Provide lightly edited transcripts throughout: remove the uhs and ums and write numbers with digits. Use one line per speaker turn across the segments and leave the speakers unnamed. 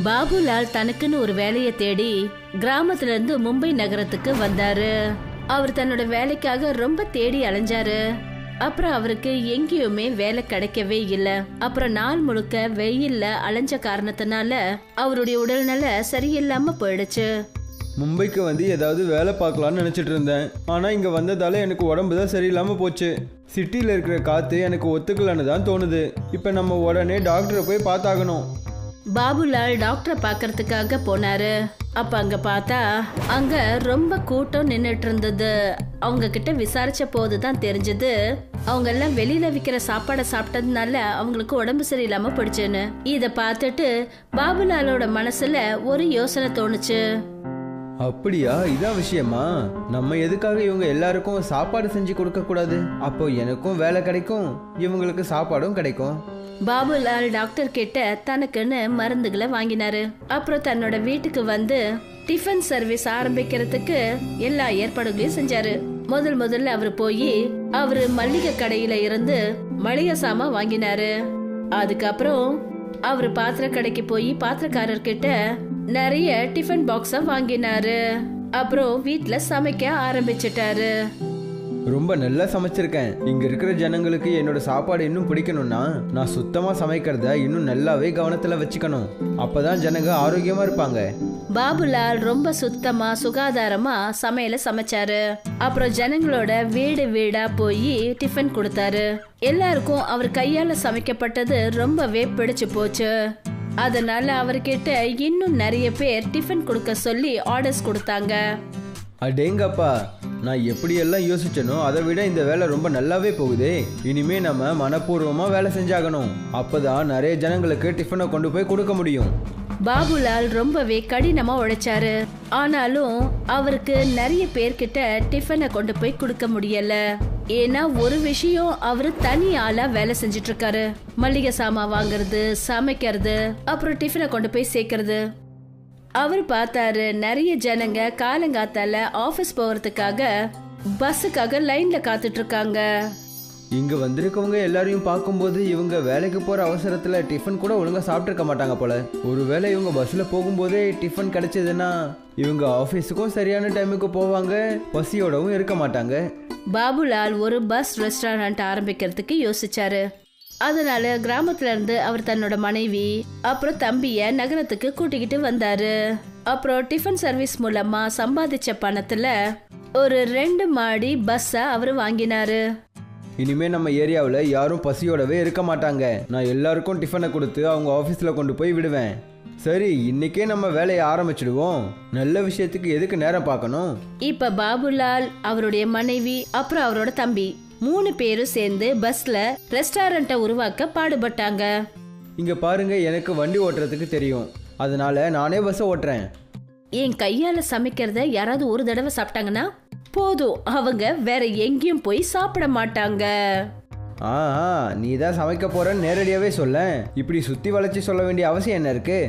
பாபுலால் தனக்குன்னு ஒரு வேலையை தேடி கிராமத்துல இருந்து மும்பை நகரத்துக்கு வந்தாரு. அவர் தன்னோட வேலைக்காக ரொம்ப தேடி அலைஞ்சாரு. அப்புறம் அவருக்கு எங்கேயுமே வேலை கிடைக்கவே இல்ல. அப்புறம் நாள் முழுக்க வெயில்ல அலைஞ்ச காரணத்தினால அவருடைய உடல்நல சரியில்லாம போயிடுச்சு.
மும்பைக்கு வந்து ஏதாவது வேலை பார்க்கலான்னு நினச்சிட்டு இருந்தேன். ஆனால் இங்கே வந்ததால எனக்கு உடம்பு தான் சரியில்லாமல் போச்சு. சிட்டியில் இருக்கிற காற்று எனக்கு ஒத்துக்கலன்னு தான் தோணுது. இப்போ நம்ம உடனே டாக்டரை போய் பார்த்தாகணும்.
பாபுலால் டாக்டரை பார்க்கறதுக்காக போனாரு. அப்ப அங்க பார்த்தா அங்க ரொம்ப கூட்டம் நின்னுட்டு இருந்தது. அவங்க கிட்ட விசாரிச்ச போதுதான் தெரிஞ்சது, அவங்க எல்லாம் வெளியில விக்கிற சாப்பாடை சாப்பிட்டதுனால அவங்களுக்கு உடம்பு சரியில்லாம போயிடுச்சுன்னு. இத பார்த்துட்டு பாபுலாலோட மனசுல ஒரு யோசனை தோணுச்சு.
அப்படியா, இதான் விஷயமா? நம்ம எதுக்காக இவங்க எல்லாருக்கும் சாப்பாடு செஞ்சு கொடுக்க கூடாது? அப்போ எனக்கும் வேலை கிடைக்கும், இவங்களுக்கு சாப்பாடும் கிடைக்கும்.
பாபுலால் டாக்டர் கிட்ட தனக்குன்னு மருந்துகளை வாங்கினாரு. அப்புறம் தன்னோட வீட்டுக்கு வந்து டிஃபன் சர்வீஸ் ஆரம்பிக்கிறதுக்கு எல்லா ஏற்பாடுகளையும் செஞ்சாரு. முதல்ல அவரு போய் அவரு மளிகை கடையில இருந்து மளிகை சாமான் வாங்கினாரு. அதுக்கப்புறம் அவரு பாத்திர கடைக்கு போய் பாத்திரக்காரர்கிட்ட நிறைய டிஃபன் பாக்ஸ வாங்கினாரு. அப்புறம் வீட்டுல சமைக்க ஆரம்பிச்சிட்டாரு.
ரொம்ப நல்லா சமைச்சிருக்கேன். இங்க இருக்கிற ஜனங்களுக்கு என்னோட சாப்பாடு இன்னும் பிடிக்கணும்னா நான் சுத்தமா சமைக்கிறத இன்னும் நல்லாவே கவனத்துல வச்சுக்கணும். அப்பதான் ஜனங்க ஆரோக்கியமா இருப்பாங்க.
பாபுலால் ரொம்ப சுத்தமா சுகாதாரமா சமையல சமைச்சாரு. அப்புறம் ஜனங்களோட வீடு வீடா போய் டிஃபன் கொடுத்தாரு. எல்லாருக்கும் அவர் கையால சமைக்கப்பட்டது ரொம்பவே பிடிச்சு போச்சு. அதனால அவர்கிட்ட இன்னும் நிறைய பேர் டிஃபன் கொடுக்க சொல்லி ஆர்டர்ஸ் கொடுத்தாங்க.
அடேங்கப்பா, நான் எப்படியெல்லாம் யோசிச்சனோ அதை விட இந்த வேலை ரொம்ப நல்லாவே போகுதே. இனிமே நம்ம மனப்பூர்வமா வேலை செஞ்சாகணும். அப்பதான் நிறைய ஜனங்களுக்கு டிஃபனை கொண்டு போய் கொடுக்க முடியும்.
பாபுலால் ரொம்பவே கடினமா உழைச்சாரு. ஆனாலும் அவருக்கு நிறைய பேர்கிட்ட டிஃபனை கொண்டு போய் கொடுக்க முடியல. ஏன்னா ஒரு விஷயம், அவரு தனி ஆளா வேலை செஞ்சிட்டு இருக்காரு. மளிகை சாமான் வாங்குறது, சமைக்கிறது, அப்புறம் டிஃபனை கொண்டு போய் சேர்க்கறது. அவர் பார்த்தாரு நிறைய ஜனங்க காலங்காத்தால ஆபீஸ் போறதுக்காக பஸ்ஸுக்காக லைன்ல காத்துட்டு இருக்காங்க.
இங்க வந்திருக்கவங்க எல்லாரையும் பார்க்கும்போது இவங்க வேலைக்கு போற அவசரத்துல டிஃபன் கூட ஒழுங்கா சாப்பிட்டுருக்க மாட்டாங்க போல. ஒருவேளை இவங்க பஸ்ல போகும்போதே டிஃபன் கிடைச்சதுன்னா இவங்க ஆபீஸுக்கும் சரியான டைமுக்கு போவாங்க, பசியோடவும் இருக்க மாட்டாங்க.
பாபுலால் ஒரு பஸ் ரெஸ்டாரண்ட் ஆரம்பிக்கிறதுக்கு யோசிச்சாரு. அதனால கிராமத்துல இருந்து அவர் தன்னோட மனைவி அப்புறம் தம்பிய நகரத்துக்கு கூட்டிக்கிட்டு வந்தாரு. அப்புறம் டிஃபன் சர்வீஸ் மூலமா சம்பாதிச்ச பணத்துல ஒரு 2 மாடி பஸ்ஸ அவரு வாங்கினாரு.
இனிமே நம்ம ஏரியாவில் யாரும் பசியோடவே இருக்க மாட்டாங்க. நான் எல்லாருக்கும் டிஃபனை கொடுத்து அவங்க ஆஃபீஸில் கொண்டு போய் விடுவேன். சரி, இன்னைக்கே நம்ம வேலையை ஆரம்பிச்சிடுவோம். நல்ல விஷயத்துக்கு எதுக்கு நேரம் பார்க்கணும்?
இப்ப பாபுலால், அவருடைய மனைவி அப்புறம் அவரோட தம்பி 3 பேரும் சேர்ந்து பஸ்ல ரெஸ்டாரண்ட்டை உருவாக்க பாடுபட்டாங்க.
இங்க பாருங்க, எனக்கு வண்டி ஓட்டுறதுக்கு தெரியும். அதனால நானே பஸ்ஸை ஓட்டுறேன்.
என் கையால சமைக்கிறத யாராவது ஒரு தடவை சாப்பிட்டாங்கன்னா போதும், அவங்க வேற எங்கேயும் போய் சாப்பிட மாட்டாங்க.
நீ தான் சமைக்க போறன்னு நேரடியாவே சொல்ல. இப்படி சுத்தி வளைச்சு சொல்ல வேண்டிய அவசியம் என்ன இருக்கு?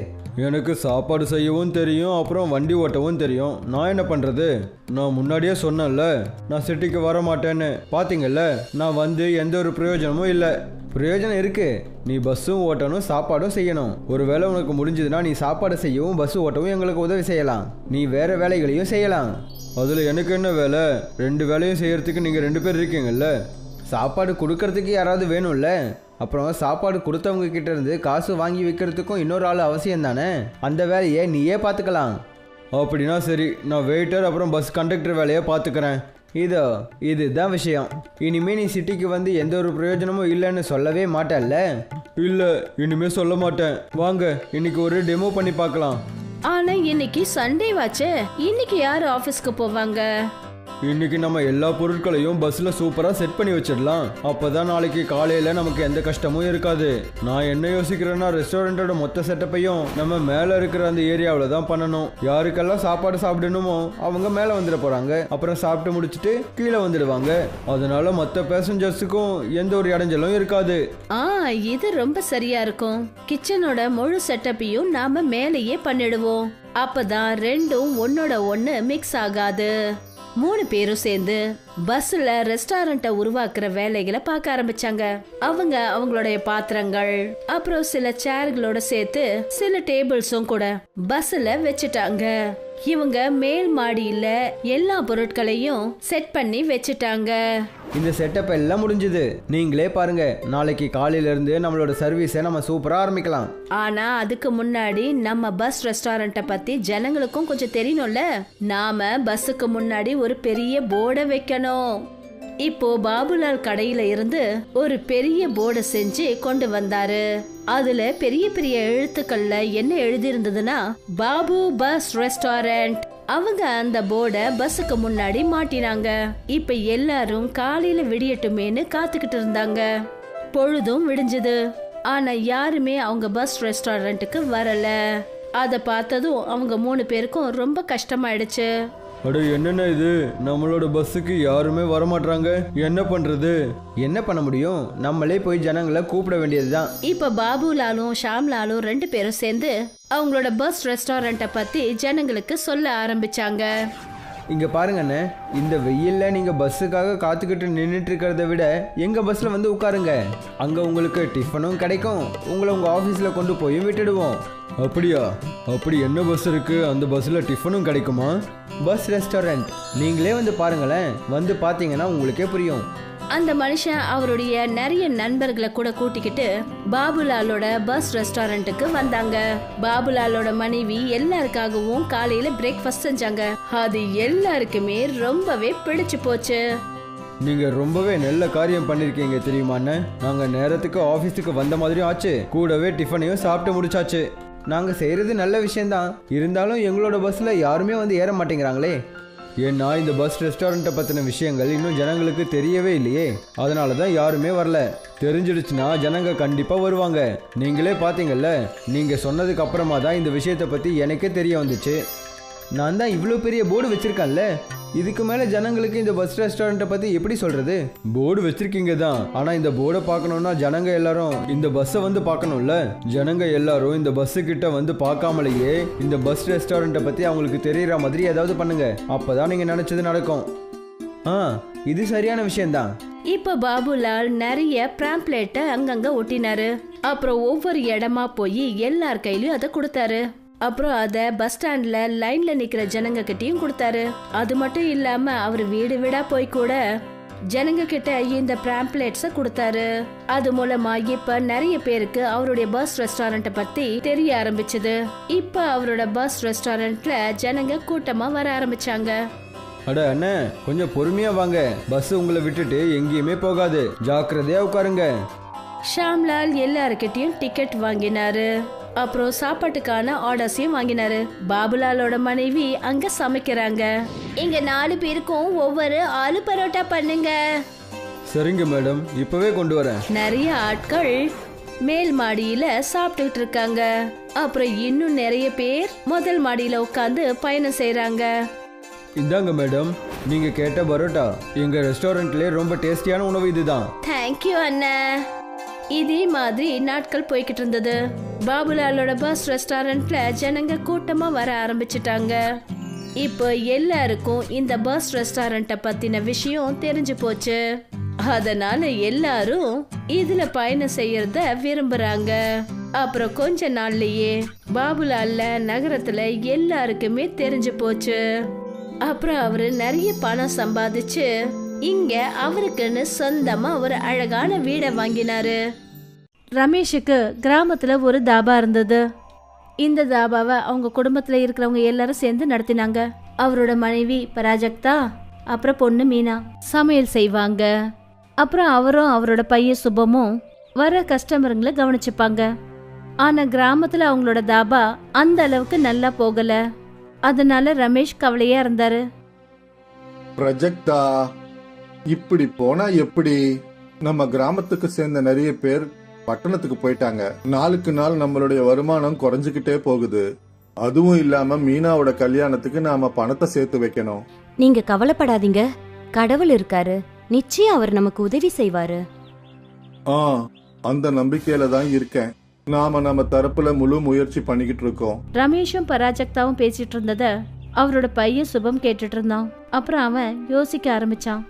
எனக்கு சாப்பாடு செய்யவும் தெரியும், அப்புறம் வண்டி ஓட்டவும் தெரியும். நான் என்ன பண்றது? நான் முன்னாடியே சொன்னேன்ல, நான் சிட்டிக்கு வர மாட்டேன்னு. பாத்தீங்கல்ல, நான் வந்து எந்த ஒரு பிரயோஜனமும் இல்லை. பிரயோஜனம் இருக்கு. நீ பஸ்ஸும் ஓட்டணும், சாப்பாடும் செய்யணும். ஒருவேளை உனக்கு முடிஞ்சதுன்னா நீ சாப்பாடு செய்யவும் பஸ் ஓட்டவும் எங்களுக்கு உதவி செய்யலாம். நீ வேற வேலைகளையும் செய்யலாம். அதில் எனக்கு என்ன வேலை? 2 வேலையும் செய்யறதுக்கு நீங்கள் 2 பேர் இருக்கீங்கல்ல. சாப்பாடு கொடுக்கறதுக்கு யாராவது வேணும்ல. அப்புறம் சாப்பாடு கொடுத்தவங்க கிட்ட இருந்து காசு வாங்கி வைக்கிறதுக்கும் இன்னொரு ஆள் அவசியம் தானே. அந்த வேலையை நீயே பார்த்துக்கலாம். அப்படின்னா சரி, நான் வெயிட்டர் அப்புறம் பஸ் கண்டக்டர் வேலையை பார்த்துக்கிறேன். இதுதான் விஷயம். இனிமே நீ சிட்டிக்கு வந்து எந்த ஒரு பிரயோஜனமும் இல்லைன்னு சொல்லவே மாட்டல்ல? இல்லை, இனிமே சொல்ல மாட்டேன். வாங்க, இன்னைக்கு ஒரு டெமோ பண்ணி பார்க்கலாம்.
ஆனா இன்னைக்கு சண்டே வாச்சே, இன்னைக்கு யாரு ஆபீஸ்க்கு போவாங்க?
இன்னைக்கு நம்ம எல்லா பொருட்களையும் பஸ்ல சூப்பரா செட் பண்ணி வச்சிடலாம். அப்பதான் நாளைக்கு காலையில நமக்கு எந்த கஷ்டமும் இருக்காது. நான் என்ன யோசிக்கிறேன்னா, ரெஸ்டாரண்டோட மொத்த செட்டப்பையும் நம்ம மேல இருக்கிற அந்த ஏரியாவில தான் பண்ணணும். யாருக்கெல்லாம் சாப்பாடு சாப்பிடணுமோ அவங்க மேல வந்துட போறாங்க. அப்புறம் சாப்பிட்டு முடிச்சுட்டு கீழே வந்துடுவாங்க. அதனால மொத்த பேசஞ்சர்ஸுக்கும் எந்த ஒரு இடைஞ்சலும் இருக்காது.
இது ரொம்ப சரியா இருக்கும். கிச்சனோட முழு செட்டப்பையும் நாம மேலேயே பண்ணிடுவோம். அப்பதான் ரெண்டும் ஒன்னோட ஒண்ணு மிக்ஸ் ஆகாது. 3 பேரும் சேர்ந்து பஸ்ல ரெஸ்டாரண்ட்டை உருவாக்குற வேலைகளை பார்க்க ஆரம்பிச்சாங்க. அவங்க அவங்களுடைய பாத்திரங்கள் அப்புறம் சில சேர்களோட சேர்த்து சில டேபிள்ஸும் கூட பஸ்ல வச்சுட்டாங்க. இவங்க மேல் மாடியில எல்லா பொருட்களையும் செட் பண்ணி வச்சுட்டாங்க.
இந்த செட்டப் எல்லாம் முடிஞ்சது. நீங்களே பாருங்க, நாளைக்கு காலையில இருந்து நம்மளோட சர்வீஸை நம்ம சூப்பரா ஆரம்பிக்கலாம்.
ஆனா அதுக்கு முன்னாடி நம்ம பஸ் ரெஸ்டாரண்ட்டை பத்தி ஜனங்களுக்கும் கொஞ்சம் தெரியணும்ல. நாம பஸ்ஸுக்கு முன்னாடி ஒரு பெரிய போர்டை வைக்கணும். இப்போ பாபுலால் கடையில இருந்து ஒரு பெரிய போர்டை செஞ்சு கொண்டு வந்தாரு. அதுல பெரிய பெரிய எழுத்துக்கள்ல என்ன எழுதி இருந்ததுன்னா, பாபு பஸ் ரெஸ்டாரண்ட். அவங்க அந்த போர்டை பஸ்ஸுக்கு முன்னாடி மாட்டினாங்க. இப்ப எல்லாரும் காலையில விடியட்டுமேன்னு காத்துக்கிட்டு இருந்தாங்க. பொழுதும் விடிஞ்சது. ஆனா யாருமே அவங்க பஸ் ரெஸ்டாரண்ட்டுக்கு வரல. அத பார்த்ததும் அவங்க 3 பேருக்கும் ரொம்ப கஷ்டமாயிடுச்சு.
அட என்னென்ன இது, நம்மளோட பஸ்ஸுக்கு யாருமே வரமாட்டாங்க, என்ன பண்றது? என்ன பண்ண முடியும், நம்மளே போய் ஜனங்களை கூப்பிட வேண்டியதுதான்.
இப்ப பாபுலாலும் ஷாம்லாலும் 2 பேரும் சேர்ந்து அவங்களோட பஸ் ரெஸ்டாரண்ட்டை பத்தி ஜனங்களுக்கு சொல்ல ஆரம்பிச்சாங்க.
இங்க பாருங்கண்ணே, இந்த வெயில்ல நீங்க பஸ்ஸுக்காக காத்துக்கிட்டு நின்றுட்டு இருக்கிறத விட எங்க பஸ்ல வந்து உட்காருங்க. அங்க உங்களுக்கு டிஃபனும் கிடைக்கும், உங்களை உங்க ஆபீஸ்ல கொண்டு போய் விட்டுடுவோம். அப்படியா? அப்படி என்ன பஸ் இருக்கு, அந்த பஸ்ல டிஃபனும் கிடைக்குமா? பஸ் ரெஸ்டாரண்ட், நீங்களே வந்து பாருங்களேன். வந்து பாத்தீங்கன்னா உங்களுக்கே புரியும்.
அந்த மனுஷன் அவருடைய நிறைய நண்பர்களை கூட கூட்டிக்கிட்டு பாபுலாலோட பஸ் ரெஸ்டாரண்ட்டுக்கு வந்தாங்க. பாபுலாலோட மனைவி எல்லாருக்காகவும் காலையில பிரேக்ஃபாஸ்ட் செஞ்சாங்க. அது எல்லாருக்குமே ரொம்பவே பிடிச்சு போச்சு.
நீங்க ரொம்பவே நல்ல காரியம் பண்ணிருக்கீங்க தெரியுமாண்ணே. நாங்க நேரத்துக்கு ஆபீஸுக்கு வந்த மாதிரியும் ஆச்சு, கூடவே டிஃபனையும் சாப்பிட்டு முடிச்சாச்சு. நாங்க செய்யறது நல்ல விஷயம்தான், இருந்தாலும் எங்களோட பஸ்ல யாருமே வந்து ஏற மாட்டேங்கிறாங்களே. ஏன்னா இந்த பஸ் ரெஸ்டாரண்ட்டை பற்றின விஷயங்கள் இன்னும் ஜனங்களுக்கு தெரியவே இல்லையே, அதனால தான் யாருமே வரல. தெரிஞ்சிடுச்சுன்னா ஜனங்க கண்டிப்பாக வருவாங்க. நீங்களே பார்த்தீங்கல்ல, நீங்கள் சொன்னதுக்கு அப்புறமா தான் இந்த விஷயத்தை பற்றி எனக்கே தெரிய வந்துச்சு. நான் தான் இவ்வளோ பெரிய போர்டு வச்சுருக்கேன்ல, இதுக்கு மேலே ஜனங்களுக்கு இந்த பஸ் ரெஸ்டாரண்ட்டை பற்றி எப்படி சொல்கிறது? போர்டு வச்சுருக்கீங்க தான், ஆனால் இந்த போர்டை பார்க்கணுன்னா ஜனங்க எல்லாரும் இந்த பஸ்ஸை வந்து பார்க்கணும்ல. ஜனங்க எல்லாரும் இந்த பஸ்ஸுக்கிட்ட வந்து பார்க்காமலேயே இந்த பஸ் ரெஸ்டாரண்ட்டை பற்றி அவங்களுக்கு தெரிகிற மாதிரி ஏதாவது பண்ணுங்க, அப்போ தான் நீங்கள் நினச்சது நடக்கும். இது சரியான விஷயம்தான்.
இப்ப பாபுலால் நிறைய பிராம்ப்ளேட்டை அங்கங்க ஒட்டினாரு. அப்புறம் ஒவ்வொரு இடமா போய் எல்லார் கையிலயும் அதை கொடுத்தாரு. அப்புறம் அத பஸ் ஸ்டாண்ட்ல லைன்ல நிக்கிற ஜனங்க கிட்டயும் கொடுத்தாரு. அது மட்டும் இல்லாம அவர் வீடு வீடா போய் கூட ஜனங்க கிட்ட இந்த பிராம்ப்ளேட்ஸ கொடுத்தாரு. அது மூலமா இப்ப நிறைய பேருக்கு அவருடைய பஸ் ரெஸ்டாரண்ட்டை பத்தி தெரிய ஆரம்பிச்சது. இப்ப அவரோட பஸ் ரெஸ்டாரண்ட்ல ஜனங்க கூட்டமா வர ஆரம்பிச்சாங்க.
அட அண்ணே, கொஞ்சம் பொறுமையா வாங்க, பஸ் உங்களை விட்டுட்டு எங்கேயுமே போகாது, ஜாக்கிரதையா உட்காருங்க.
ஷாம்லால் எல்லாருக்கிட்டையும் டிக்கெட் வாங்கினாரு. அப்புறம் சாப்பாட்டுக்கான ஆர்டர்ஸையும் வாங்கினாரு. பாபுலாலோட மனைவி அங்க சமைக்கிறாங்க. இங்க 4 பேருக்கும் ஒவ்வொரு ஆலு பரோட்டா பண்ணுங்க.
சரிங்க மேடம், இப்பவே கொண்டு வரேன்.
நிறைய ஆட்கள் மேல் மாடியில சாப்பிட்டுட்டு இருக்காங்க. அப்புறம் இன்னும் நிறைய பேர் முதல் மாடியில உட்காந்து பயணம் செய்யறாங்க.
இந்தாங்க மேடம், நீங்க கேட்ட பரோட்டா. எங்க ரெஸ்டாரண்ட்ல ரொம்ப டேஸ்டியான உணவு இதுதான்.
தேங்க்யூ அண்ணா. இதே மாதிரி நாட்கள் போய்கிட்டு இருந்தது. பாபுலாலோட பஸ் ரெஸ்டாரண்ட்ல ஜனங்க கூட்டமா வர ஆரம்பிச்சிட்டாங்க. இப்போ எல்லாருக்கும் இந்த பஸ் ரெஸ்டாரண்ட்டை பத்தின விஷயம் தெரிஞ்சு போச்சு. அதனால எல்லாரும் இதுல பயணம் செய்யறத விரும்புறாங்க. அப்புறம் கொஞ்ச நாள்லயே பாபுலால்ல நகரத்துல எல்லாருக்குமே தெரிஞ்சு போச்சு. அப்புறம் அவரு நிறைய பணம் சம்பாதிச்சு இங்க அவருக்குன்னு சொந்தமா ஒரு அழகான வீடை வாங்கினாரு. ரமேஷுக்கு கிராமத்துல ஒரு தாபா இருந்தது. இந்த தாபாவை அவங்க குடும்பத்துல இருக்கிறவங்க எல்லாரும் சேர்ந்து நடத்தினாங்க. அவரோட மனைவி பராஜக்தா அப்புறம் பொண்ணு மீனா சமையல் செய்வாங்க. அப்புறம் அவரும் அவரோட பையன் சுபமும் வர கஸ்டமருங்களை கவனிச்சுப்பாங்க. ஆனா கிராமத்துல அவங்களோட தாபா அந்த அளவுக்கு நல்லா போகல. அதனால ரமேஷ் கவலையா இருந்தாரு.
ப்ரஜெக்டா, இப்படி போனா எப்படி? நம்ம கிராமத்துக்கு சேர்ந்த நிறைய பேர் பட்டணத்துக்கு போயிட்டாங்க. நாளுக்கு நாள் நம்மளுடைய வருமானம் குறைஞ்சுக்கிட்டே போகுது. அதுவும் இல்லாம மீனாவோட கல்யாணத்துக்கு நாம பணத்தை சேர்த்து வைக்கணும்.
நீங்க கவலைப்படாதீங்க, கடவுள் இருக்காரு, நிச்சயம் அவர் நமக்கு உதவி செய்வாரு.
அந்த நம்பிக்கையில தான் இருக்கேன். நாம நம்ம தரப்புல முழு முயற்சி பண்ணிக்கிட்டு இருக்கோம்.
ரமேஷும் பராஜக்தாவும் பேசிட்டு இருந்தத அவரோட பையன் சுபம் கேட்டுட்டு இருந்தான். அப்புறம் அவன் யோசிக்க ஆரம்பிச்சான்.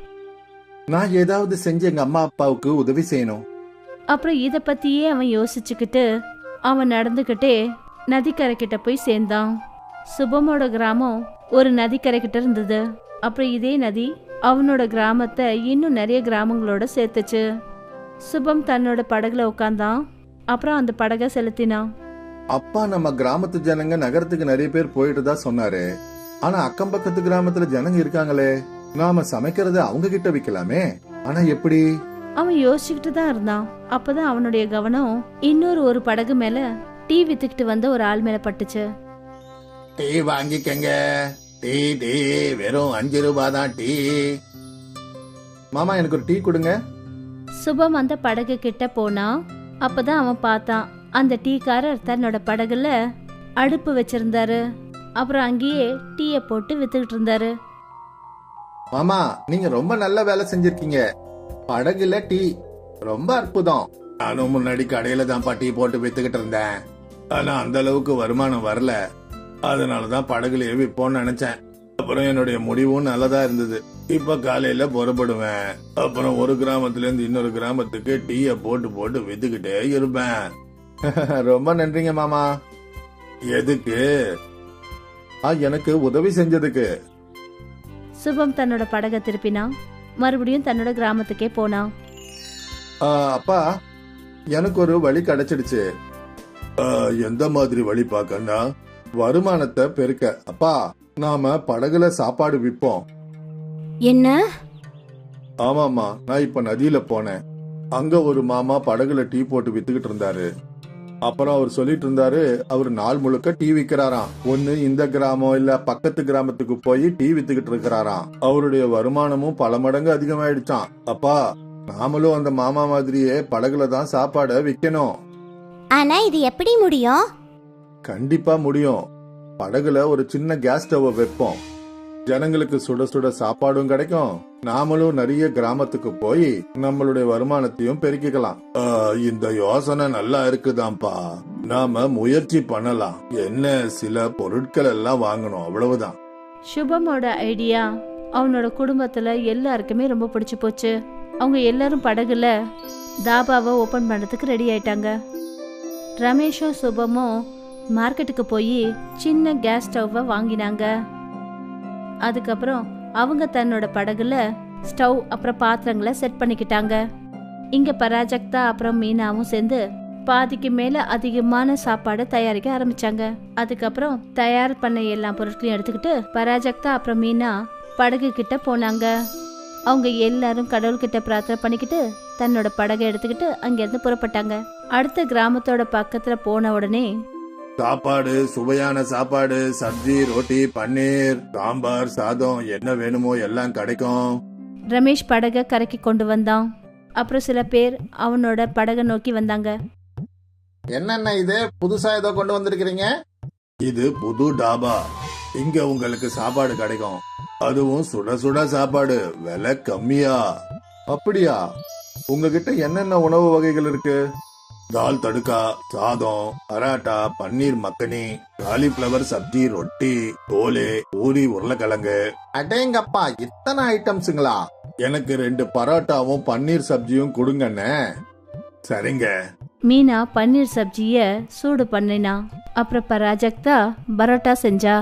நான் ஏதாவது செஞ்சு எங்க அம்மா அப்பாவுக்கு உதவி செய்யணும்.
அப்புறம் இத பத்தியே அவன் யோசிச்சுக்கிட்டு அவன் நடந்துகிட்டே நதிக்கரை கிட்ட போய் சேர்ந்தான். சுபமோட கிராமம் ஒரு நதிக்கரை கிட்ட இருந்தது. அப்புறம் இதே நதி அவனோட கிராமத்தை இன்னும் நிறைய கிராமங்களோட சேர்த்துச்சு. சுபம் தன்னோட படகுல உட்காந்தான். அப்புறம் அந்த படகை செலுத்தினான்.
அப்பா, நம்ம கிராமத்து ஜனங்க நகரத்துக்கு நிறைய பேர் போயிட்டு தான் சொன்னாரு. ஆனா அக்கம் பக்கத்து கிராமத்துல ஜனங்க இருக்காங்களே, நாம சமைக்கிறத அவங்க கிட்ட விக்கலாமே. ஆனா எப்படி?
அவன் யோசிச்சுக்கிட்டு தான் இருந்தான். அப்பதான் அவனுடைய கவனம் இன்னொரு ஒரு படகு மேல டீ வித்துக்கிட்டு வந்த ஒரு ஆள் மேல பட்டுச்சு.
டீ வாங்கிக்கங்க. டீ டீ வெறும் 5 ரூபாய் தான் டீ. மாமா, எனக்கு ஒரு டீ கொடுங்க.
சுபம் அந்த படகு கிட்ட போனா. அப்பதான் அவன் பார்த்தான், அந்த டீக்காரர் தன்னோட படகுல அடுப்பு வச்சிருந்தாரு. அப்புறம் அங்கேயே டீய போட்டு வித்துக்கிட்டு இருந்தாரு.
மாமா, நீங்க ரொம்ப நல்ல வேலை செஞ்சிருக்கீங்க. படகுல டீ ரொம்ப அற்புதம். நானும் முன்னாடி கடையில தான் டீ போட்டு வித்துக்கிட்டு இருந்தேன். ஆனா அந்த அளவுக்கு வருமானம் வரல. அதனாலதான் படகுல விப்போன்னு நினைச்சேன். அப்புறம் என்னுடைய முடிவும் நல்லதா இருந்தது. இப்ப காலையில புறப்படுவேன். அப்புறம் ஒரு கிராமத்துல இருந்து இன்னொரு கிராமத்துக்கு டீய போட்டு போட்டு வித்துக்கிட்டே இருப்பேன். ரொம்ப நன்றிங்க மாமா. எதுக்கு? எனக்கு உதவி செஞ்சதுக்கு.
சுபம் தன்னோட படகை திருப்பினான். மறுபடியும் தன்னோட கிராமத்துக்கே போனான்.
அப்பா, எனக்கு ஒரு வழி கிடைச்சிடுச்சு. எந்த மாதிரி வழி பார்க்கன்னா, வருமானத்தை பெருக்க. அப்பா, நாம படகுல சாப்பாடு விற்போம்.
என்ன?
ஆமாமா, நான் இப்ப நதியில போனேன். அங்க ஒரு மாமா படகுல டீ போட்டு வித்துக்கிட்டு இருந்தாரு. அப்புறம் அவர் சொல்லிட்டு இருந்தாரு, அவர் நாள் முழுக்க டீ விக்கிறாராம். ஒண்ணு இந்த கிராமம் இல்ல பக்கத்து கிராமத்துக்கு போய் டீ வித்துக்கிட்டு இருக்கிறாராம். அவருடைய வருமானமும் பல மடங்கு அதிகமாயிடுச்சான். அப்பா, நாமளும் அந்த மாமா மாதிரியே படகுல தான் சாப்பாட விக்கணும்.
ஆனா இது எப்படி முடியும்?
கண்டிப்பா முடியும். படகுல ஒரு சின்ன கேஸ் ஸ்டவ் வைப்போம். ஜனங்களுக்கு சுட சுட சாப்பாடும் கிடைக்கும். நாமளும் நிறைய கிராமத்துக்கு போய் நம்மளுடைய வருமானத்தையும் பெருக்கிக்கலாம். இந்த யோசனை நல்லா இருக்குதான்ப்பா. நாம முயற்சி பண்ணலாம். என்ன, சில பொருட்கள் எல்லாம் வாங்கணும், அவ்வளவுதான்.
சுபமோட ஐடியா அவனோட குடும்பத்துல எல்லாருக்குமே ரொம்ப பிடிச்சு போச்சு. அவங்க எல்லாரும் படகுல தாபாவை ஓபன் பண்றதுக்கு ரெடி ஆயிட்டாங்க. ரமேஷும் சுபமும் மார்க்கெட்டுக்கு போய் சின்ன கேஸ் ஸ்டவ்வை வாங்கினாங்க. அதுக்கப்புறம் அவங்க தன்னோட படகுல ஸ்டவ் அப்புறம் பாத்திரங்களை செட் பண்ணிக்கிட்டாங்க. இங்க பராஜக்தா அப்புறம் மீனாவும் சேர்ந்து பாதிக்கு மேல அதிகமான சாப்பாடு தயாரிக்க ஆரம்பிச்சாங்க. அதுக்கப்புறம் தயார் பண்ண எல்லா பொருட்களையும் எடுத்துக்கிட்டு பராஜக்தா அப்புறம் மீனா படகு கிட்ட போனாங்க. அவங்க எல்லாரும் கடவுள்கிட்ட பிரார்த்தனை பண்ணிக்கிட்டு தன்னோட படகை எடுத்துக்கிட்டு அங்கிருந்து புறப்பட்டாங்க. அடுத்த கிராமத்தோட பக்கத்துல போன உடனே
சாப்பாடு, சுவையான சாப்பாடு, சப்ஜி, ரொட்டி, பன்னீர், சாம்பார், சாதம், என்ன வேணுமோ எல்லாம் கிடைக்கும்.
ரமேஷ் படகை கரைக்கு கொண்டு வந்தான். அப்புறம் சில பேர் அவனோட படகை நோக்கி வந்தாங்க.
என்னென்ன இது புதுசா ஏதோ கொண்டு வந்திருக்கிறீங்க? இது புது டாபா. இங்க உங்களுக்கு சாப்பாடு கிடைக்கும். அதுவும் சுட சுட சாப்பாடு, விலை கம்மியா. அப்படியா? உங்ககிட்ட என்னென்ன உணவு வகைகள் இருக்கு? தால் தடுக்கா, சாதம், பராட்டா, பன்னீர் மக்கனி, காலிஃபிளவர் சப்ஜி, ரொட்டி, தோலே, பூரி, உருளைக்கிழங்கு. அடேங்கப்பா, இத்தனை ஐட்டம்ஸுங்களா? எனக்கு 2 பரோட்டாவும் பன்னீர் சப்ஜியும் கொடுங்கண்ணே. சரிங்க.
மீனா பன்னீர் சப்ஜிய சூடு பண்ணினா. அப்புறம் பராஜக்தா பரோட்டா செஞ்சா.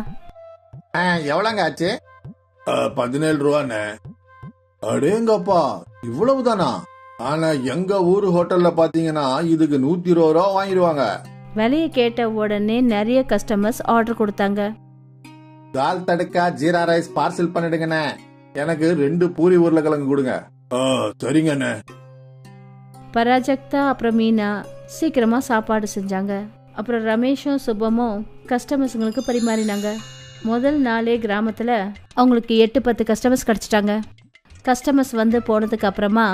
எவ்வளவுங்க ஆச்சு? 17 ரூபாண்ணே. அடேங்கப்பா, இவ்வளவுதானா? ஆனா எங்க ஊரு ஹோட்டல்ல பாத்தீங்கன்னா இதுக்கு 120 ரூபா வாங்கிடுவாங்க.
விலைய கேட்ட உடனே நிறைய கஸ்டமர்ஸ் ஆர்டர் கொடுத்தாங்க.
தால் தடுக்கா ஜீரா ரைஸ் பார்சல் பண்ணிடுங்கண்ணே. எனக்கு 2 பூரி உருளைக்கிழங்கு கொடுங்க. சரிங்கண்ணே.
பராஜக்தா அப்புறம் மீனா சீக்கிரமா சாப்பாடு செஞ்சாங்க. அப்புறம் ரமேஷும் சுபமும் கஸ்டமர்ஸுங்களுக்கு பரிமாறினாங்க. முதல் நாளே கிராமத்துல அவங்களுக்கு 8-10 கஸ்டமர்ஸ் கிடைச்சிட்டாங்க. கஸ்டமர்ஸ் வந்து போனதுக்கு அப்புறமா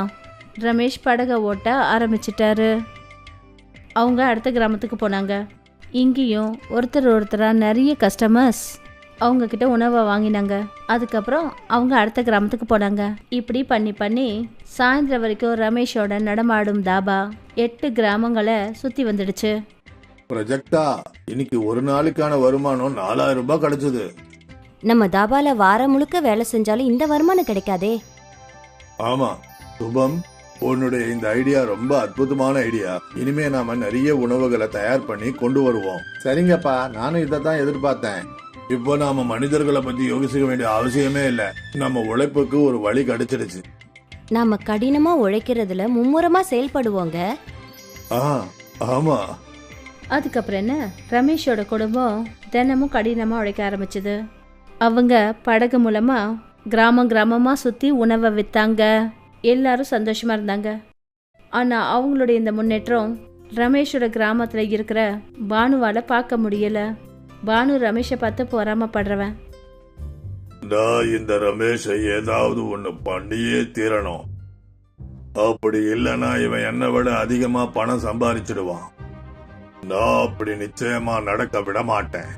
ரமேஷ் படகை ஓட்ட ஆரம்பிச்சிட்டாரு. அவங்க அடுத்த கிராமத்துக்கு போனாங்க. இங்கேயும் ஒருத்தரா நிறைய கஸ்டமர்ஸ் அவங்க கிட்ட உணவை வாங்கினாங்க. அதுக்கப்புறம் அவங்க அடுத்த கிராமத்துக்கு போனாங்க. இப்படி பண்ணி சாயந்தரம் வரைக்கும் ரமேஷோட நடமாடும் தாபா 8 கிராமங்களை சுத்தி வந்துடுச்சு.
ப்ரொஜெக்டா, இன்னைக்கு ஒரு நாளுக்கான வருமானம் 4000 ரூபாய் கிடைச்சது.
நம்ம தாபால வாரம் முழுக்க வேலை செஞ்சாலும் இந்த வருமானம் கிடைக்காதே.
ஆமா சுபம், உன்னுடைய இந்த ஐடியா ரொம்ப அற்புதமான ஐடியா. இனிமே நாம நிறைய உணவுகளை தயார் பண்ணி கொண்டு வருவோம். சரிங்கப்பா, நானும் இதைத்தான் எதிர்பார்த்தேன். இப்போ நாம மனிதர்களை பத்தி யோசிக்க வேண்டிய அவசியமே இல்ல. நம்ம உழைப்புக்கு ஒரு வழி கிடைச்சிடுச்சு.
நாம கடினமா உழைக்கிறதுல மும்முரமா செயல்படுவோங்க.
ஆமா.
அதுக்கப்புறம் என்ன, ரமேஷோட குடும்பம் தினமும் கடினமா உழைக்க ஆரம்பிச்சது. அவங்க படகு மூலமா கிராமம் கிராமமா சுத்தி உணவை வித்தாங்க. எல்லாரும் சந்தோஷமா இருந்தாங்க. ஆனா அவங்களுடைய இந்த முன்னேற்றம் ரமேஷோட கிராமத்துல இருக்கிற பானுவால பார்க்க முடியல. பானு ரமேஷை பார்த்து பொறாமப்படுறவன்.
நான் இந்த ரமேஷை ஏதாவது ஒண்ணு பண்ணியே தீரணும். அப்படி இல்லைன்னா இவன் என்னை விட அதிகமா பணம் சம்பாதிச்சிடுவான். நான் அப்படி நிச்சயமா நடக்க விட மாட்டேன்.